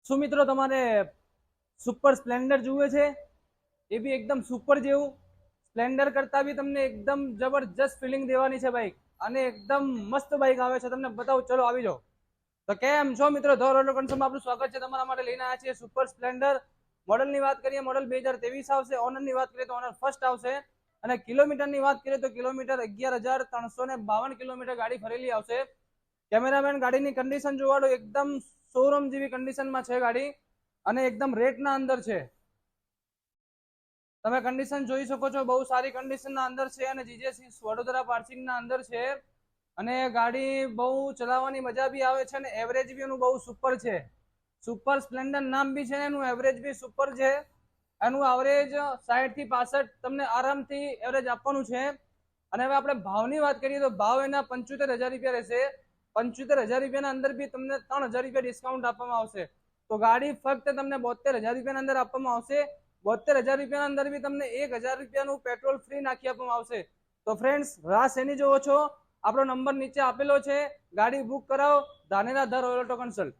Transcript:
શું મિત્રો તમારે સુપર સ્પ્લેન્ડર જુએ છે? એ બી એકદમ સુપર જેવું સ્પ્લેન્ડર કરતા બી તમને એકદમ જબરજસ્ત ફિલિંગ દેવાની છે બાઈક, અને એકદમ મસ્ત બાઈક આવે છે. તમને બતાવું, ચલો આવી જાઓ. તો કેમ છો મિત્રો, ધોર ઓટો કન્સોલમાં આપણું સ્વાગત છે. તમારા માટે લઈને આવ્યા છીએ સુપર સ્પ્લેન્ડર. મોડલની વાત કરીએ, મોડલ 2023 આવશે. ઓનરની વાત કરીએ તો ઓનર ફર્સ્ટ આવશે. અને કિલોમીટરની વાત કરીએ તો કિલોમીટર 11,352 કિલોમીટર ગાડી ફરેલી આવશે. કેમેરામેન ગાડીની કન્ડિશન જોવાડો, એકદમ શોરૂમ જેવી કન્ડિશનમાં છે ગાડી, અને એકદમ રેટના અંદર છે. તમે કન્ડિશન જોઈ શકો છો, બહુ સારી કન્ડિશનના અંદર છે, અને જીજેસી વડોદરા પાર્સિંગના અંદર છે. અને ગાડી બહુ ચલાવવાની મજા બી આવે છે, અને એવરેજ બી એનું બહુ સુપર છે. સુપર સ્પ્લેન્ડર નામ બી છે, એનું એવરેજ બી સુપર છે. એનું એવરેજ 60 થી 65 તમને આરામથી એવરેજ આપવાનું છે. અને હવે આપણે ભાવની વાત કરીએ તો ભાવ એના 75,000 રૂપિયા રહેશે. 75,000 રૂપિયાના અંદર બી તમને 3,000 રૂપિયા ડિસ્કાઉન્ટ આપવામાં આવશે. તો ગાડી ફક્ત તમને 72,000 રૂપિયાના અંદર આપવામાં આવશે. 72,000 રૂપિયાના અંદર બી તમને 1,000 રૂપિયાનું પેટ્રોલ ફ્રી નાખી આપવામાં આવશે. તો ફ્રેન્ડ્સ, રાહ શેની જોવો છો? આપણો નંબર નીચે આપેલો છે. ગાડી બુક કરાવો, ધાનેરા ધર ઓટો કન્સલ્ટ.